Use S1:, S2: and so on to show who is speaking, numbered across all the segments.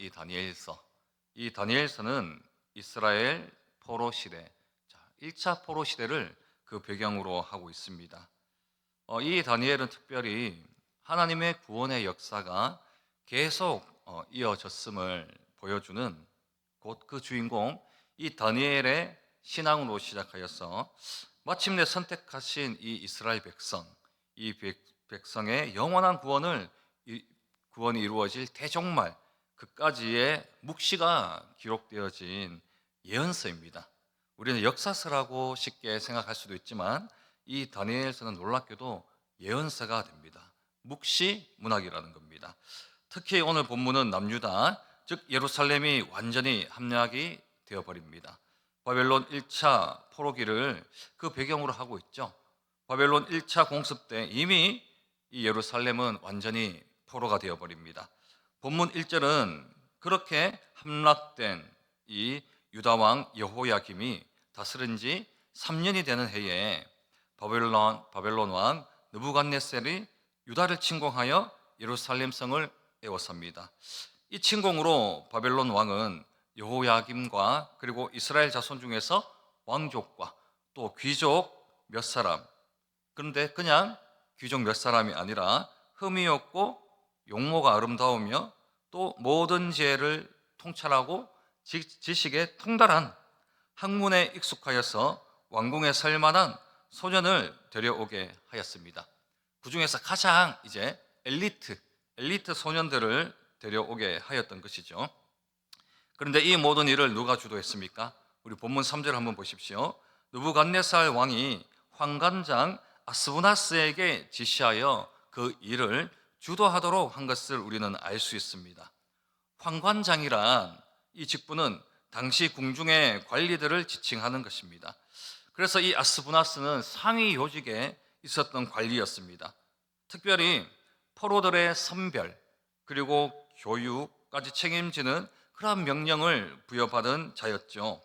S1: 이 다니엘서. 이 다니엘서는 이스라엘 포로 시대, 1차 포로 시대를 그 배경으로 하고 있습니다. 이 다니엘은 특별히 하나님의 구원의 역사가 계속 이어졌음을 보여주는 곧 그 주인공 이 다니엘의 신앙으로 시작하여서 마침내 선택하신 이 이스라엘 백성, 이 백성의 영원한 구원이 이루어질 대종말 그까지의 묵시가 기록되어진 예언서입니다. 우리는 역사서라고 쉽게 생각할 수도 있지만 이 다니엘서는 놀랍게도 예언서가 됩니다. 묵시 문학이라는 겁니다. 특히 오늘 본문은 남유다, 즉 예루살렘이 완전히 함락이 되어버립니다. 바벨론 1차 포로기를 그 배경으로 하고 있죠. 바벨론 1차 공습 때 이미 이 예루살렘은 완전히 포로가 되어버립니다. 본문 1절은 그렇게 함락된 이 유다왕 여호야김이 다스린 지 3년이 되는 해에 바벨론 왕 느부갓네살이 유다를 침공하여 예루살렘 성을 에워쌉니다. 이 침공으로 바벨론 왕은 여호야김과 그리고 이스라엘 자손 중에서 왕족과 또 귀족 몇 사람, 그런데 그냥 귀족 몇 사람이 아니라 흠이 없고 용모가 아름다우며 또 모든 지혜를 통찰하고 지식에 통달한 학문에 익숙하여서 왕궁에 설 만한 소년을 데려오게 하였습니다. 그 중에서 가장 이제 엘리트 소년들을 데려오게 하였던 것이죠. 그런데 이 모든 일을 누가 주도했습니까? 우리 본문 3절 한번 보십시오. 느부갓네살 왕이 환관장 아스부나스에게 지시하여 그 일을 주도하도록 한 것을 우리는 알 수 있습니다. 환관장이란 이 직분은 당시 궁중의 관리들을 지칭하는 것입니다. 그래서 이 아스부나스는 상위 요직에 있었던 관리였습니다. 특별히 포로들의 선별 그리고 교육까지 책임지는 그러한 명령을 부여받은 자였죠.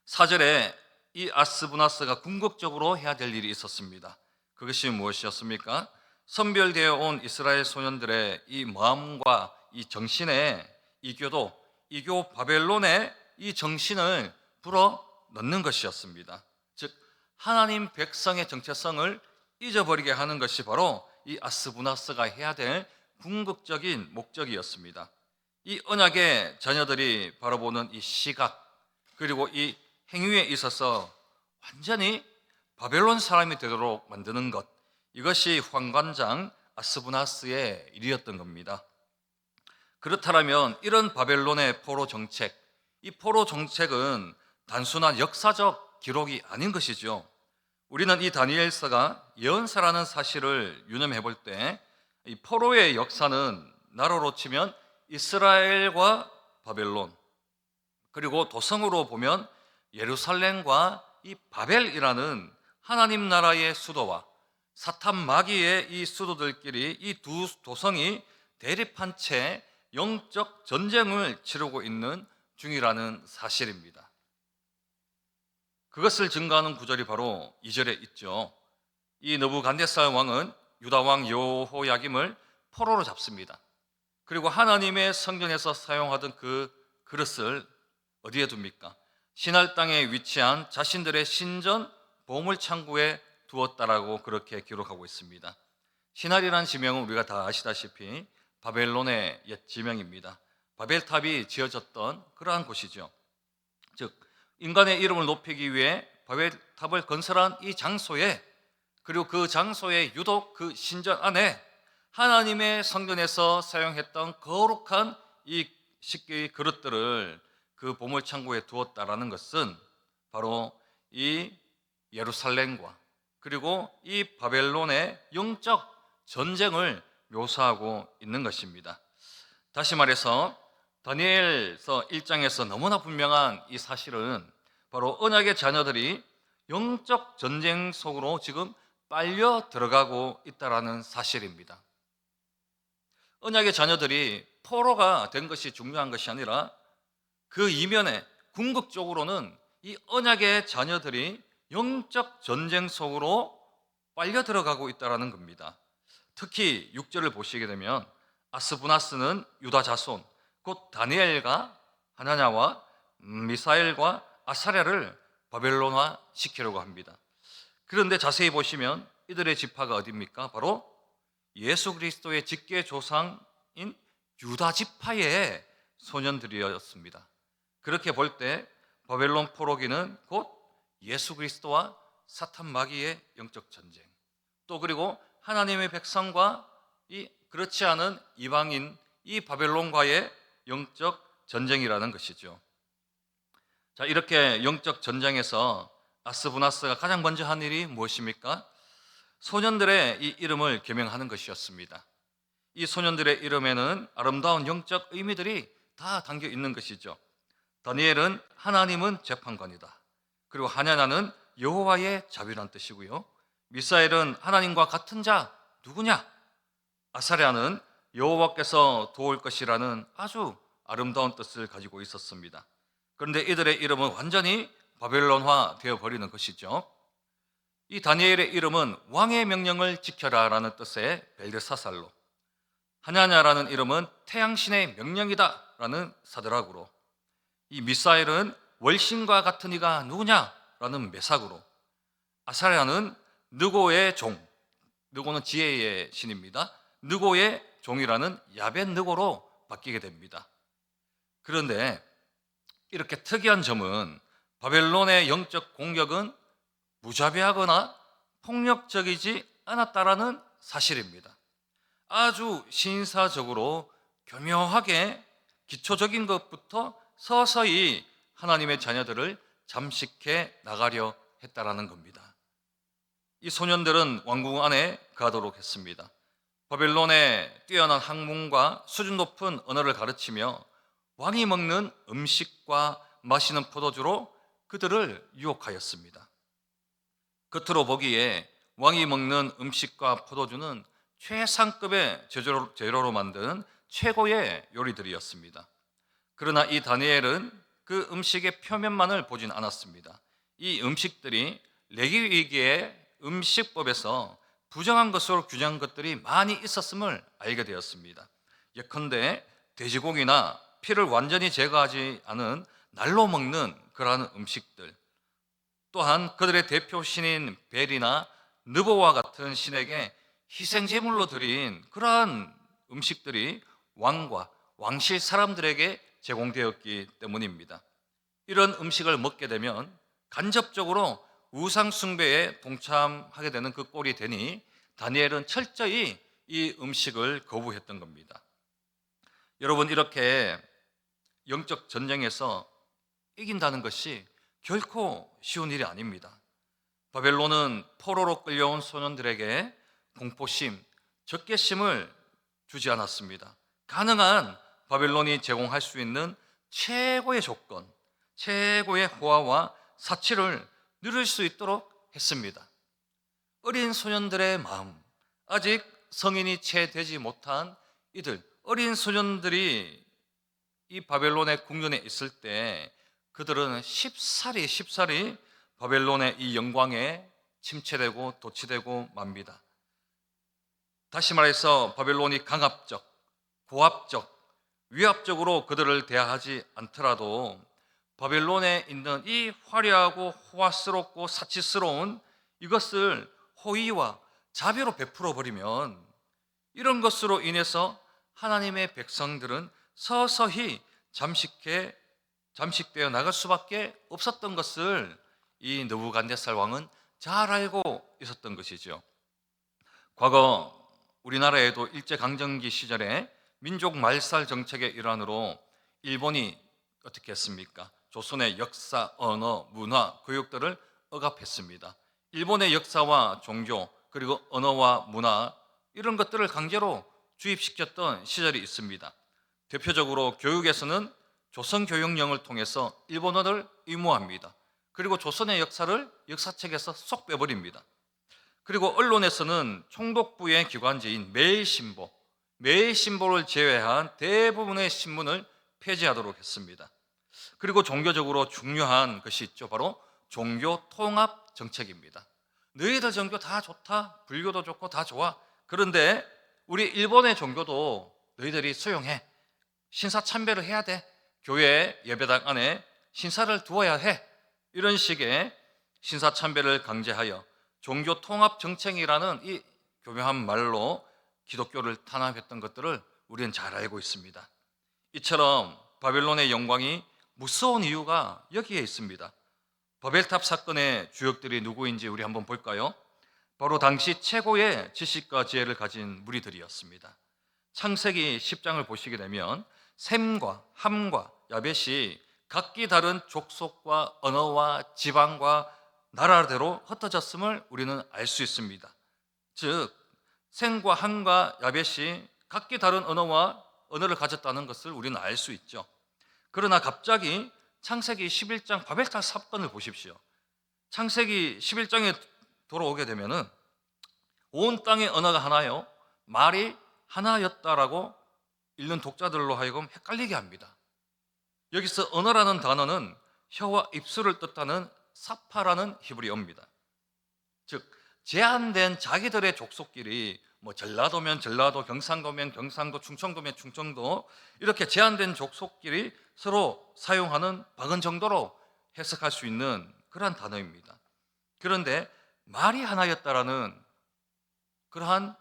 S1: 4절에 이 아스부나스가 궁극적으로 해야 될 일이 있었습니다. 그것이 무엇이었습니까? 선별되어 온 이스라엘 소년들의 이 마음과 이 정신의 이교 바벨론의 이 정신을 불어 넣는 것이었습니다. 즉 하나님 백성의 정체성을 잊어버리게 하는 것이 바로 이 아스부나스가 해야 될 궁극적인 목적이었습니다. 이 언약의 자녀들이 바라보는 이 시각 그리고 이 행위에 있어서 완전히 바벨론 사람이 되도록 만드는 것, 이것이 환관장 아스부나스의 일이었던 겁니다. 그렇다면 이런 바벨론의 포로 정책, 이 포로 정책은 단순한 역사적 기록이 아닌 것이죠. 우리는 이 다니엘서가 예언서라는 사실을 유념해 볼 때 이 포로의 역사는 나라로 치면 이스라엘과 바벨론, 그리고 도성으로 보면 예루살렘과 이 바벨이라는 하나님 나라의 수도와 사탄 마귀의 이 수도들끼리 이 두 도성이 대립한 채 영적 전쟁을 치르고 있는 중이라는 사실입니다. 그것을 증거하는 구절이 바로 2절에 있죠. 이 느부갓네살 왕은 유다 왕 여호야김을 포로로 잡습니다. 그리고 하나님의 성전에서 사용하던 그 그릇을 어디에 둡니까? 시날 땅에 위치한 자신들의 신전 보물 창고에 두었다라고 그렇게 기록하고 있습니다. 시날이라는 지명은 우리가 다 아시다시피 바벨론의 옛 지명입니다. 바벨탑이 지어졌던 그러한 곳이죠. 즉 인간의 이름을 높이기 위해 바벨탑을 건설한 이 장소에, 그리고 그 장소에 유독 그 신전 안에 하나님의 성전에서 사용했던 거룩한 이 식기 그릇들을 그 보물 창고에 두었다라는 것은 바로 이 예루살렘과 그리고 이 바벨론의 영적 전쟁을 묘사하고 있는 것입니다. 다시 말해서 다니엘서 1장에서 너무나 분명한 이 사실은 바로 언약의 자녀들이 영적 전쟁 속으로 지금 빨려 들어가고 있다는 사실입니다. 언약의 자녀들이 포로가 된 것이 중요한 것이 아니라 그 이면에 궁극적으로는 이 언약의 자녀들이 영적 전쟁 속으로 빨려 들어가고 있다는 겁니다. 특히 6절을 보시게 되면 아스부나스는 유다 자손 곧 다니엘과 하나냐와 미사엘과 아사랴를 바벨론화 시키려고 합니다. 그런데 자세히 보시면 이들의 지파가 어디입니까? 바로 예수 그리스도의 직계 조상인 유다 지파의 소년들이었습니다. 그렇게 볼 때 바벨론 포로기는 곧 예수 그리스도와 사탄 마귀의 영적 전쟁, 또 그리고 하나님의 백성과 이 그렇지 않은 이방인 이 바벨론과의 영적 전쟁이라는 것이죠. 자, 이렇게 영적 전쟁에서 아스부나스가 가장 먼저 한 일이 무엇입니까? 소년들의 이 이름을 계명하는 것이었습니다. 이 소년들의 이름에는 아름다운 영적 의미들이 다 담겨 있는 것이죠. 다니엘은 하나님은 재판관이다. 그리고 하냐나는 여호와의 자비란 뜻이고요. 미사엘은 하나님과 같은 자 누구냐? 아사랴는 여호와께서 도울 것이라는 아주 아름다운 뜻을 가지고 있었습니다. 그런데 이들의 이름은 완전히 바벨론화 되어 버리는 것이죠. 이 다니엘의 이름은 왕의 명령을 지켜라라는 뜻의 벨드사살로, 하냐냐라는 이름은 태양신의 명령이다라는 사드락으로, 이 미사엘은 월신과 같은 이가 누구냐라는 메삭으로, 아사랴는 느고의 종, 느고는 지혜의 신입니다. 느고의 종이라는 야벳 느고로 바뀌게 됩니다. 그런데 이렇게 특이한 점은 바벨론의 영적 공격은 무자비하거나 폭력적이지 않았다라는 사실입니다. 아주 신사적으로 교묘하게 기초적인 것부터 서서히 하나님의 자녀들을 잠식해 나가려 했다라는 겁니다. 이 소년들은 왕궁 안에 가도록 했습니다. 바벨론의 뛰어난 학문과 수준 높은 언어를 가르치며 왕이 먹는 음식과 마시는 포도주로 그들을 유혹하였습니다. 겉으로 보기에 왕이 먹는 음식과 포도주는 최상급의 재료로 만든 최고의 요리들이었습니다. 그러나 이 다니엘은 그 음식의 표면만을 보진 않았습니다. 이 음식들이 레위기의 음식법에서 부정한 것으로 규정한 것들이 많이 있었음을 알게 되었습니다. 예컨대 돼지고기나 피를 완전히 제거하지 않은 날로 먹는 그러한 음식들, 또한 그들의 대표 신인 벨이나 느보와 같은 신에게 희생제물로 드린 그러한 음식들이 왕과 왕실 사람들에게 제공되었기 때문입니다. 이런 음식을 먹게 되면 간접적으로 우상 숭배에 동참하게 되는 그 꼴이 되니 다니엘은 철저히 이 음식을 거부했던 겁니다. 여러분, 이렇게 영적 전쟁에서 이긴다는 것이 결코 쉬운 일이 아닙니다. 바벨론은 포로로 끌려온 소년들에게 공포심, 적개심을 주지 않았습니다. 가능한 바벨론이 제공할 수 있는 최고의 조건, 최고의 호화와 사치를 누릴 수 있도록 했습니다. 어린 소년들의 마음, 아직 성인이 채 되지 못한 이들, 어린 소년들이 이 바벨론의 궁전에 있을 때 그들은 쉽사리 바벨론의 이 영광에 침체되고 도취되고 맙니다. 다시 말해서 바벨론이 강압적, 고압적, 위압적으로 그들을 대하지 않더라도 바벨론에 있는 이 화려하고 호화스럽고 사치스러운 이것을 호의와 자비로 베풀어 버리면 이런 것으로 인해서 하나님의 백성들은 서서히 잠식되어 나갈 수밖에 없었던 것을 이 느부갓네살 왕은 잘 알고 있었던 것이죠. 과거 우리나라에도 일제강점기 시절에 민족 말살 정책의 일환으로 일본이 어떻게 했습니까? 조선의 역사, 언어, 문화, 교육들을 억압했습니다. 일본의 역사와 종교, 그리고 언어와 문화, 이런 것들을 강제로 주입시켰던 시절이 있습니다. 대표적으로 교육에서는 조선교육령을 통해서 일본어를 의무화합니다. 그리고 조선의 역사를 역사책에서 쏙 빼버립니다. 그리고 언론에서는 총독부의 기관지인 매일신보를 제외한 대부분의 신문을 폐지하도록 했습니다. 그리고 종교적으로 중요한 것이 있죠. 바로 종교 통합 정책입니다. 너희들 종교 다 좋다, 불교도 좋고 다 좋아. 그런데 우리 일본의 종교도 너희들이 수용해. 신사 참배를 해야 돼. 교회 예배당 안에 신사를 두어야 해. 이런 식의 신사 참배를 강제하여 종교 통합 정책이라는 이 교묘한 말로 기독교를 탄압했던 것들을 우리는 잘 알고 있습니다. 이처럼 바벨론의 영광이 무서운 이유가 여기에 있습니다. 바벨탑 사건의 주역들이 누구인지 우리 한번 볼까요? 바로 당시 최고의 지식과 지혜를 가진 무리들이었습니다. 창세기 10장을 보시게 되면 셈과 함과 야벳이 각기 다른 족속과 언어와 지방과 나라대로 흩어졌음을 우리는 알 수 있습니다. 즉 셈과 함과 야벳이 각기 다른 언어를 가졌다는 것을 우리는 알 수 있죠. 그러나 갑자기 창세기 11장 바벨탑 사건을 보십시오. 창세기 11장에 돌아오게 되면은 온 땅의 언어가 하나요, 말이 하나였다라고 읽는 독자들로 하여금 헷갈리게 합니다. 여기서 언어라는 단어는 혀와 입술을 뜻하는 사파라는 히브리어입니다. 즉 제한된 자기들의 족속끼리 전라도면 전라도, 경상도면 경상도, 충청도면 충청도, 이렇게 제한된 족속끼리 서로 사용하는 박은 정도로 해석할 수 있는 그러한 단어입니다. 그런데 말이 하나였다라는 그러한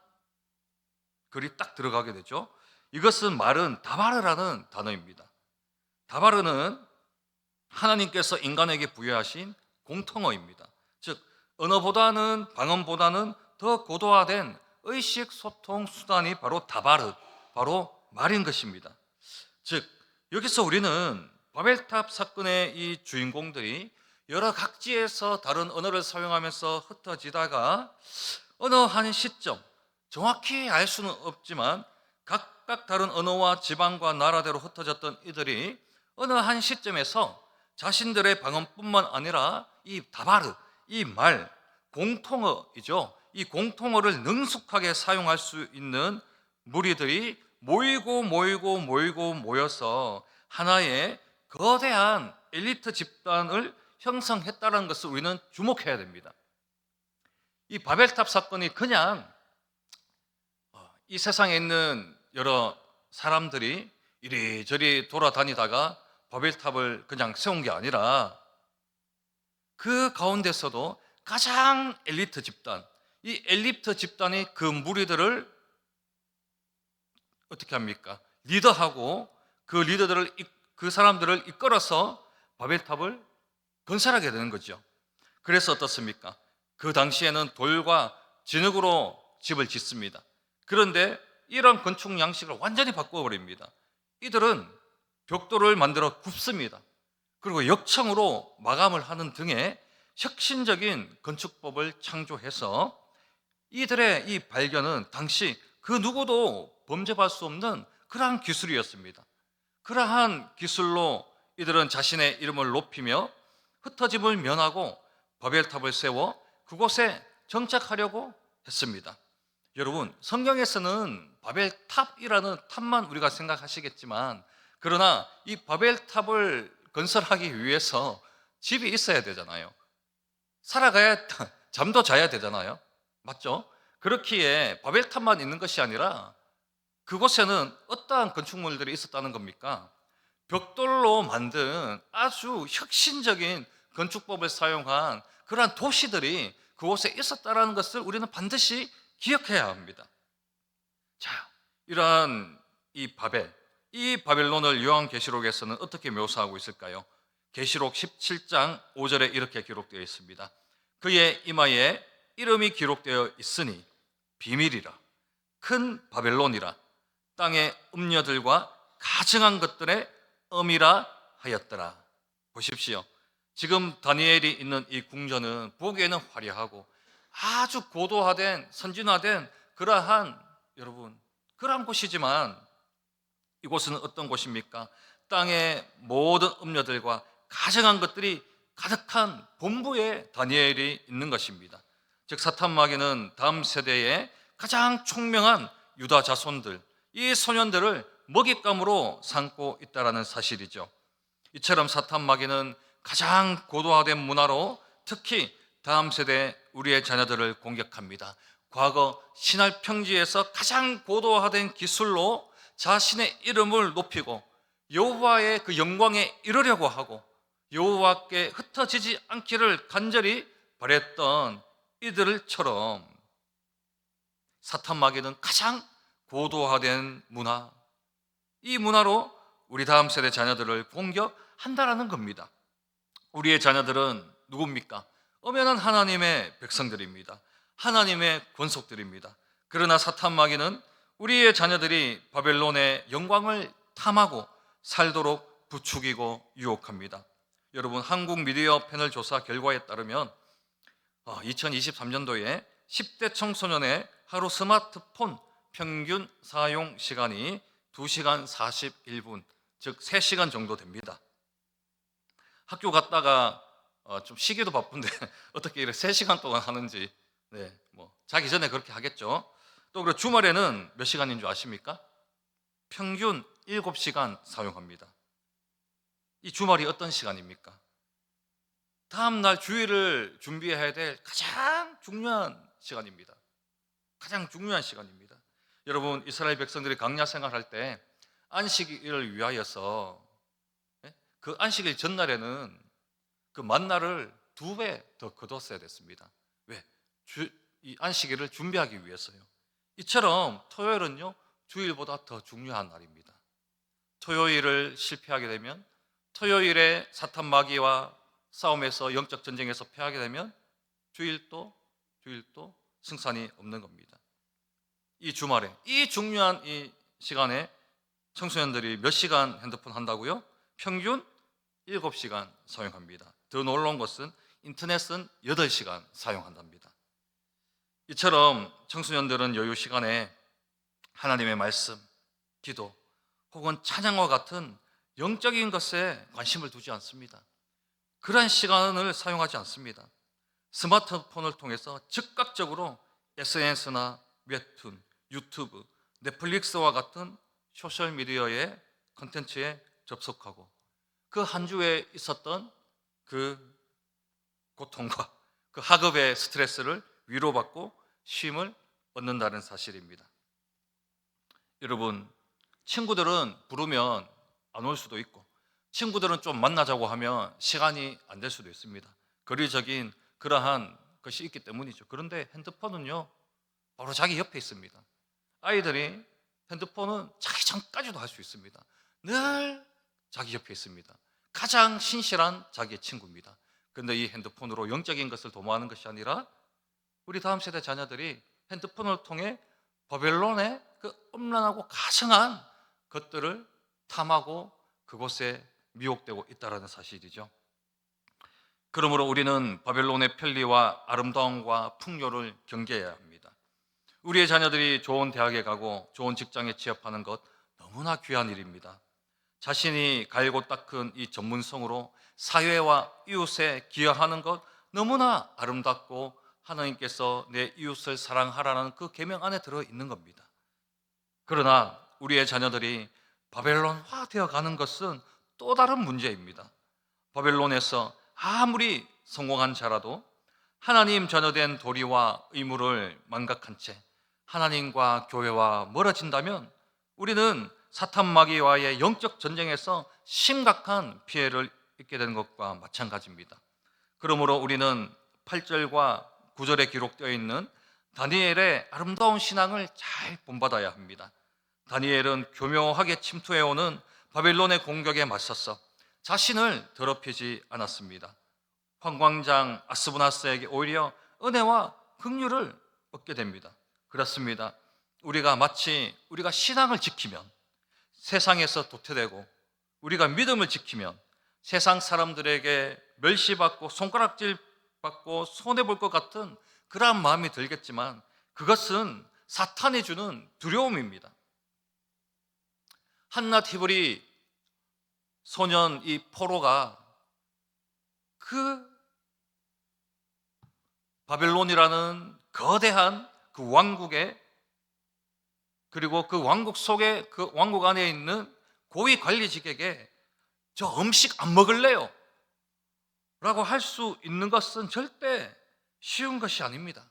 S1: 글이 딱 들어가게 되죠. 이것은 말은 다바르라는 단어입니다. 다바르는 하나님께서 인간에게 부여하신 공통어입니다. 즉 언어보다는, 방언보다는 더 고도화된 의식 소통 수단이 바로 다바르, 바로 말인 것입니다. 즉 여기서 우리는 바벨탑 사건의 이 주인공들이 여러 각지에서 다른 언어를 사용하면서 흩어지다가 어느 한 시점, 정확히 알 수는 없지만 각각 다른 언어와 지방과 나라대로 흩어졌던 이들이 어느 한 시점에서 자신들의 방언뿐만 아니라 이 다바르, 이 말, 공통어이죠. 이 공통어를 능숙하게 사용할 수 있는 무리들이 모여서 하나의 거대한 엘리트 집단을 형성했다는 것을 우리는 주목해야 됩니다. 이 바벨탑 사건이 그냥 이 세상에 있는 여러 사람들이 이리저리 돌아다니다가 바벨탑을 그냥 세운 게 아니라 그 가운데서도 가장 엘리트 집단, 이 엘리트 집단이 그 무리들을 어떻게 합니까? 리더하고 그 사람들을 이끌어서 바벨탑을 건설하게 되는 거죠. 그래서 어떻습니까? 그 당시에는 돌과 진흙으로 집을 짓습니다. 그런데 이런 건축 양식을 완전히 바꿔버립니다. 이들은 벽돌을 만들어 굽습니다. 그리고 역청으로 마감을 하는 등의 혁신적인 건축법을 창조해서 이들의 이 발견은 당시 그 누구도 범접할 수 없는 그러한 기술이었습니다. 그러한 기술로 이들은 자신의 이름을 높이며 흩어짐을 면하고 바벨탑을 세워 그곳에 정착하려고 했습니다. 여러분, 성경에서는 바벨탑이라는 탑만 우리가 생각하시겠지만, 그러나 이 바벨탑을 건설하기 위해서 집이 있어야 되잖아요. 살아가야, 잠도 자야 되잖아요. 맞죠? 그렇기에 바벨탑만 있는 것이 아니라 그곳에는 어떠한 건축물들이 있었다는 겁니까? 벽돌로 만든 아주 혁신적인 건축법을 사용한 그러한 도시들이 그곳에 있었다는 것을 우리는 반드시 기억해야 합니다. 자, 이러한 이 바벨론을 요한계시록에서는 어떻게 묘사하고 있을까요? 계시록 17장 5절에 이렇게 기록되어 있습니다. 그의 이마에 이름이 기록되어 있으니 비밀이라, 큰 바벨론이라, 땅의 음녀들과 가증한 것들의 음이라 하였더라. 보십시오. 지금 다니엘이 있는 이 궁전은 보기에는 화려하고 아주 고도화된, 선진화된 그러한 곳이지만 이곳은 어떤 곳입니까? 땅의 모든 음녀들과 가증한 것들이 가득한 본부에 다니엘이 있는 것입니다. 즉 사탄마귀는 다음 세대의 가장 총명한 유다 자손들, 이 소년들을 먹잇감으로 삼고 있다는 사실이죠. 이처럼 사탄마귀는 가장 고도화된 문화로 특히 다음 세대 우리의 자녀들을 공격합니다. 과거 신할 평지에서 가장 고도화된 기술로 자신의 이름을 높이고 여호와의 그 영광에 이르려고 하고 여호와께 흩어지지 않기를 간절히 바랬던 이들처럼 사탄 마귀는 가장 고도화된 문화, 이 문화로 우리 다음 세대 자녀들을 공격한다라는 겁니다. 우리의 자녀들은 누굽니까? 엄연한 하나님의 백성들입니다. 하나님의 권속들입니다. 그러나 사탄 마귀는 우리의 자녀들이 바벨론의 영광을 탐하고 살도록 부추기고 유혹합니다. 여러분, 한국 미디어 패널 조사 결과에 따르면 2023년도에 10대 청소년의 하루 스마트폰 평균 사용 시간이 2시간 41분, 즉 3시간 정도 됩니다. 학교 갔다가 좀 쉬기도 바쁜데 어떻게 이렇게 3시간 동안 하는지, 자기 전에 그렇게 하겠죠. 또 그리고 주말에는 몇 시간인 줄 아십니까? 평균 7시간 사용합니다. 이 주말이 어떤 시간입니까? 다음날 주일을 준비해야 될 가장 중요한 시간입니다. 가장 중요한 시간입니다. 여러분, 이스라엘 백성들이 광야 생활할 때 안식일을 위하여서 그 안식일 전날에는 그 만나를 2배 더 거뒀어야 됐습니다. 왜? 이 안식일을 준비하기 위해서요. 이처럼 토요일은요, 주일보다 더 중요한 날입니다. 토요일을 실패하게 되면, 토요일에 사탄 마귀와 싸움에서, 영적 전쟁에서 패하게 되면 주일도 승산이 없는 겁니다. 이 주말에, 이 중요한 이 시간에 청소년들이 몇 시간 핸드폰 한다고요? 평균 7시간 사용합니다. 더 놀라운 것은 인터넷은 8시간 사용한답니다. 이처럼 청소년들은 여유 시간에 하나님의 말씀, 기도 혹은 찬양과 같은 영적인 것에 관심을 두지 않습니다. 그러한 시간을 사용하지 않습니다. 스마트폰을 통해서 즉각적으로 SNS나 웹툰, 유튜브, 넷플릭스와 같은 소셜미디어의 콘텐츠에 접속하고 그 한 주에 있었던 그 고통과 그 학업의 스트레스를 위로받고 쉼을 얻는다는 사실입니다. 여러분, 친구들은 부르면 안 올 수도 있고, 친구들은 좀 만나자고 하면 시간이 안 될 수도 있습니다. 거리적인 그러한 것이 있기 때문이죠. 그런데 핸드폰은요, 바로 자기 옆에 있습니다. 아이들이 핸드폰은 자기 전까지도 할 수 있습니다. 늘 자기 옆에 있습니다. 가장 신실한 자기의 친구입니다. 그런데 이 핸드폰으로 영적인 것을 도모하는 것이 아니라 우리 다음 세대 자녀들이 핸드폰을 통해 바벨론의 그 음란하고 가증한 것들을 탐하고 그곳에 미혹되고 있다는 사실이죠. 그러므로 우리는 바벨론의 편리와 아름다움과 풍요를 경계해야 합니다. 우리의 자녀들이 좋은 대학에 가고 좋은 직장에 취업하는 것 너무나 귀한 일입니다. 자신이 갈고 닦은 이 전문성으로 사회와 이웃에 기여하는 것 너무나 아름답고 하나님께서 내 이웃을 사랑하라는 그 계명 안에 들어있는 겁니다. 그러나 우리의 자녀들이 바벨론화 되어 가는 것은 또 다른 문제입니다. 바벨론에서 아무리 성공한 자라도 하나님 자녀된 도리와 의무를 망각한 채 하나님과 교회와 멀어진다면 우리는 사탄 마귀와의 영적 전쟁에서 심각한 피해를 입게 되는 것과 마찬가지입니다. 그러므로 우리는 8절과 9절에 기록되어 있는 다니엘의 아름다운 신앙을 잘 본받아야 합니다. 다니엘은 교묘하게 침투해오는 바벨론의 공격에 맞서서 자신을 더럽히지 않았습니다. 황광장 아스브나스에게 오히려 은혜와 긍휼을 얻게 됩니다. 그렇습니다. 우리가 신앙을 지키면 세상에서 도태되고 우리가 믿음을 지키면 세상 사람들에게 멸시받고 손가락질 받고 손해볼 것 같은 그러한 마음이 들겠지만 그것은 사탄이 주는 두려움입니다. 한나 티브리 소년 이 포로가 그 바벨론이라는 거대한 그 왕국에 그리고 그 왕국 속에 그 왕국 안에 있는 고위 관리직에게 저 음식 안 먹을래요? 라고 할 수 있는 것은 절대 쉬운 것이 아닙니다.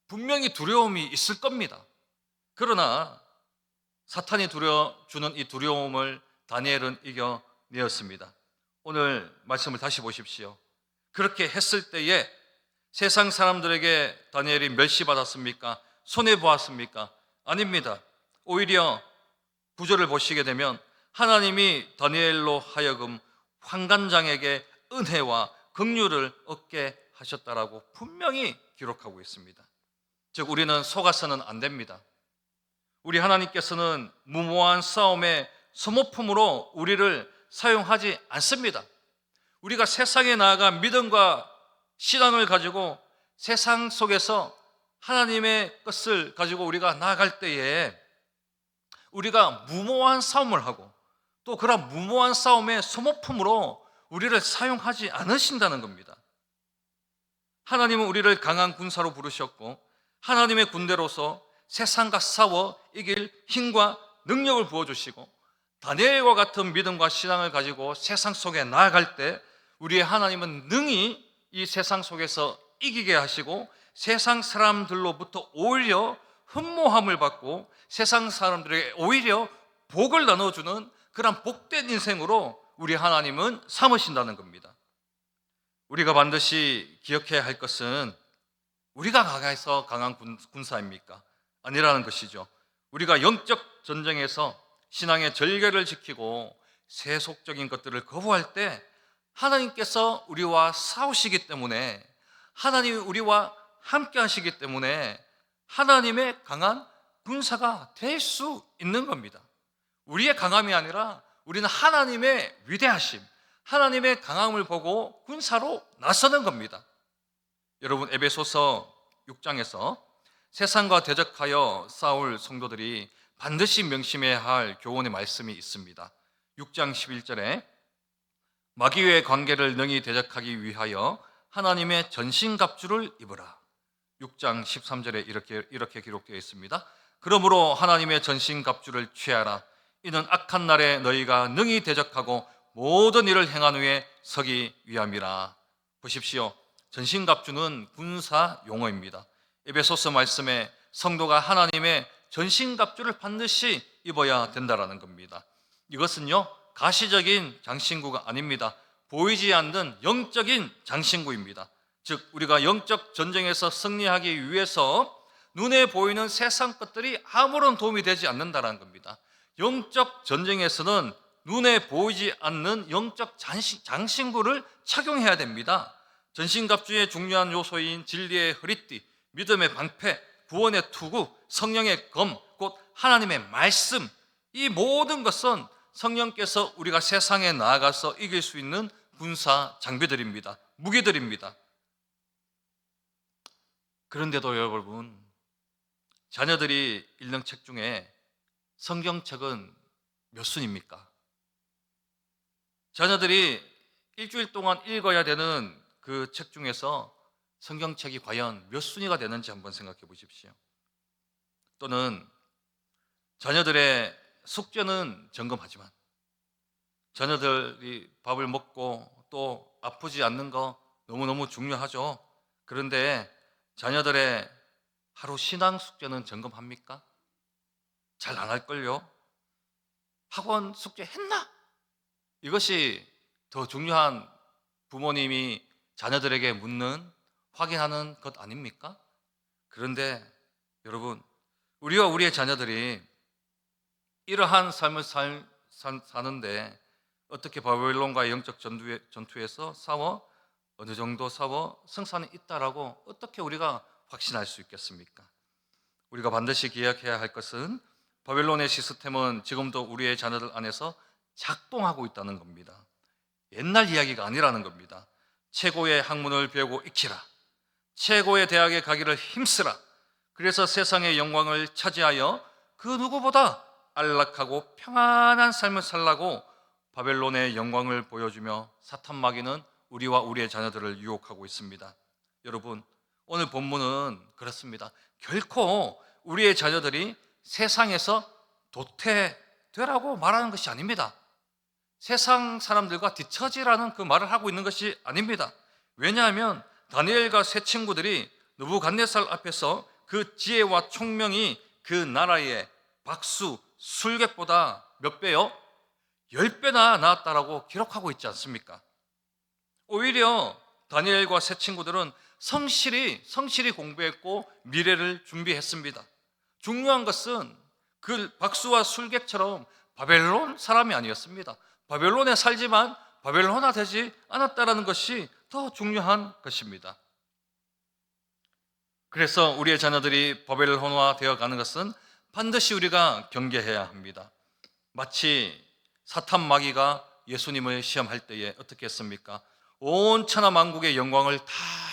S1: 분명히 두려움이 있을 겁니다. 그러나 사탄이 주는 이 두려움을 다니엘은 이겨내었습니다. 오늘 말씀을 다시 보십시오. 그렇게 했을 때에 세상 사람들에게 다니엘이 멸시받았습니까? 손해보았습니까? 아닙니다. 오히려 9절을 보시게 되면 하나님이 다니엘로 하여금 환관장에게 은혜와 긍휼을 얻게 하셨다라고 분명히 기록하고 있습니다. 즉 우리는 속아서는 안 됩니다. 우리 하나님께서는 무모한 싸움의 소모품으로 우리를 사용하지 않습니다. 우리가 세상에 나아가 믿음과 신앙을 가지고 세상 속에서 하나님의 것을 가지고 우리가 나아갈 때에 우리가 무모한 싸움을 하고 또 그런 무모한 싸움의 소모품으로 우리를 사용하지 않으신다는 겁니다. 하나님은 우리를 강한 군사로 부르셨고 하나님의 군대로서 세상과 싸워 이길 힘과 능력을 부어주시고 다니엘과 같은 믿음과 신앙을 가지고 세상 속에 나아갈 때 우리의 하나님은 능히 이 세상 속에서 이기게 하시고 세상 사람들로부터 오히려 흠모함을 받고 세상 사람들에게 오히려 복을 나눠주는 그런 복된 인생으로 우리 하나님은 삼으신다는 겁니다. 우리가 반드시 기억해야 할 것은 우리가 강해서 강한 군사입니까? 아니라는 것이죠. 우리가 영적 전쟁에서 신앙의 절개를 지키고 세속적인 것들을 거부할 때 하나님께서 우리와 싸우시기 때문에 하나님이 우리와 함께 하시기 때문에 하나님의 강한 군사가 될 수 있는 겁니다. 우리의 강함이 아니라 우리는 하나님의 위대하심, 하나님의 강함을 보고 군사로 나서는 겁니다. 여러분 에베소서 6장에서 세상과 대적하여 싸울 성도들이 반드시 명심해야 할 교훈의 말씀이 있습니다. 6장 11절에 마귀의 관계를 능히 대적하기 위하여 하나님의 전신갑주를 입으라. 6장 13절에 이렇게 기록되어 있습니다. 그러므로 하나님의 전신갑주를 취하라. 이는 악한 날에 너희가 능히 대적하고 모든 일을 행한 후에 서기 위함이라. 보십시오. 전신갑주는 군사 용어입니다. 에베소서 말씀에 성도가 하나님의 전신갑주를 반드시 입어야 된다라는 겁니다. 이것은요 가시적인 장신구가 아닙니다. 보이지 않는 영적인 장신구입니다. 즉 우리가 영적 전쟁에서 승리하기 위해서 눈에 보이는 세상 것들이 아무런 도움이 되지 않는다는 겁니다. 영적 전쟁에서는 눈에 보이지 않는 영적 장신구를 착용해야 됩니다. 전신갑주의 중요한 요소인 진리의 허리띠, 믿음의 방패, 구원의 투구, 성령의 검, 곧 하나님의 말씀, 이 모든 것은 성령께서 우리가 세상에 나아가서 이길 수 있는 군사 장비들입니다. 무기들입니다. 그런데도 여러분, 자녀들이 읽는 책 중에 성경책은 몇 순입니까? 자녀들이 일주일 동안 읽어야 되는 그 책 중에서 성경책이 과연 몇 순위가 되는지 한번 생각해 보십시오. 또는 자녀들의 숙제는 점검하지만 자녀들이 밥을 먹고 또 아프지 않는 거 너무너무 중요하죠. 그런데 자녀들의 하루 신앙 숙제는 점검합니까? 잘 안 할걸요. 학원 숙제 했나? 이것이 더 중요한 부모님이 자녀들에게 묻는, 확인하는 것 아닙니까? 그런데 여러분, 우리와 우리의 자녀들이 이러한 삶을 사는데 어떻게 바벨론과의 영적 전투에서 싸워 어느 정도 싸워 승산이 있다라고 어떻게 우리가 확신할 수 있겠습니까? 우리가 반드시 기억해야 할 것은 바벨론의 시스템은 지금도 우리의 자녀들 안에서 작동하고 있다는 겁니다. 옛날 이야기가 아니라는 겁니다. 최고의 학문을 배우고 익히라. 최고의 대학에 가기를 힘쓰라. 그래서 세상의 영광을 차지하여 그 누구보다 안락하고 평안한 삶을 살라고 바벨론의 영광을 보여주며 사탄 마귀는 우리와 우리의 자녀들을 유혹하고 있습니다. 여러분, 오늘 본문은 그렇습니다. 결코 우리의 자녀들이 세상에서 도태되라고 말하는 것이 아닙니다. 세상 사람들과 뒤처지라는 그 말을 하고 있는 것이 아닙니다. 왜냐하면 다니엘과 세 친구들이 느부갓네살 앞에서 그 지혜와 총명이 그 나라의 박수, 술객보다 몇 배요? 10배나 나았다라고 기록하고 있지 않습니까? 오히려 다니엘과 세 친구들은 성실히 공부했고 미래를 준비했습니다. 중요한 것은 그 박수와 술객처럼 바벨론 사람이 아니었습니다. 바벨론에 살지만 바벨론화 되지 않았다라는 것이 더 중요한 것입니다. 그래서 우리의 자녀들이 바벨론화 되어 가는 것은 반드시 우리가 경계해야 합니다. 마치 사탄 마귀가 예수님을 시험할 때에 어떻게 했습니까? 온 천하 만국의 영광을 다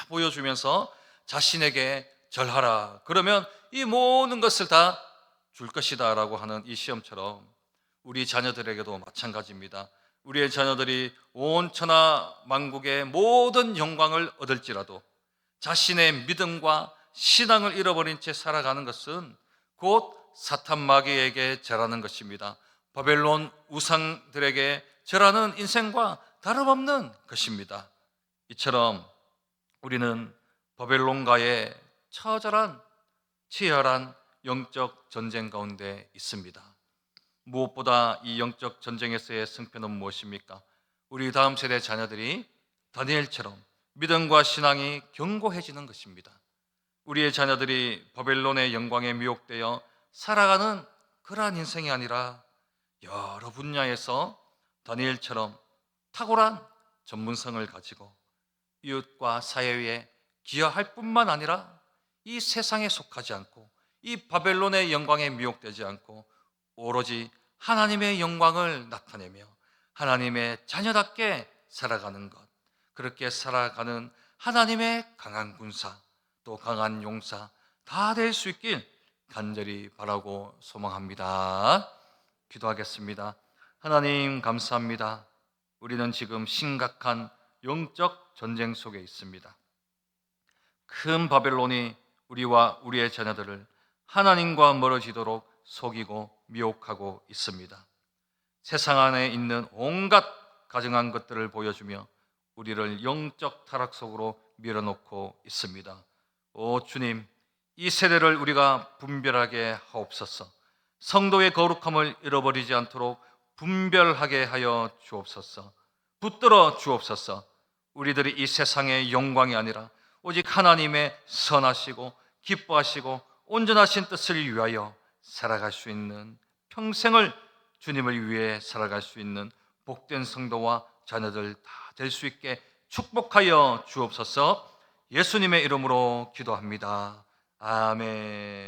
S1: 보여주면서 자신에게 절하라, 그러면 이 모든 것을 다 줄 것이다 라고 하는 이 시험처럼 우리 자녀들에게도 마찬가지입니다. 우리의 자녀들이 온 천하 만국의 모든 영광을 얻을지라도 자신의 믿음과 신앙을 잃어버린 채 살아가는 것은 곧 사탄 마귀에게 절하는 것입니다. 바벨론 우상들에게 절하는 인생과 다름없는 것입니다. 이처럼 우리는 바벨론과의 처절한 치열한 영적 전쟁 가운데 있습니다. 무엇보다 이 영적 전쟁에서의 승패는 무엇입니까? 우리 다음 세대 자녀들이 다니엘처럼 믿음과 신앙이 견고해지는 것입니다. 우리의 자녀들이 바벨론의 영광에 미혹되어 살아가는 그러한 인생이 아니라 여러 분야에서 다니엘처럼 탁월한 전문성을 가지고 이웃과 사회에 기여할 뿐만 아니라 이 세상에 속하지 않고 이 바벨론의 영광에 미혹되지 않고 오로지 하나님의 영광을 나타내며 하나님의 자녀답게 살아가는 것, 그렇게 살아가는 하나님의 강한 군사, 또 강한 용사 다 될 수 있길 간절히 바라고 소망합니다. 기도하겠습니다. 하나님 감사합니다. 우리는 지금 심각한 영적 전쟁 속에 있습니다. 큰 바벨론이 우리와 우리의 자녀들을 하나님과 멀어지도록 속이고 미혹하고 있습니다. 세상 안에 있는 온갖 가증한 것들을 보여주며 우리를 영적 타락 속으로 밀어놓고 있습니다. 오 주님, 이 세대를 우리가 분별하게 하옵소서. 성도의 거룩함을 잃어버리지 않도록 분별하게 하여 주옵소서. 붙들어 주옵소서. 우리들이 이 세상의 영광이 아니라 오직 하나님의 선하시고 기뻐하시고 온전하신 뜻을 위하여 살아갈 수 있는, 평생을 주님을 위해 살아갈 수 있는 복된 성도와 자녀들 다 될 수 있게 축복하여 주옵소서. 예수님의 이름으로 기도합니다. 아멘.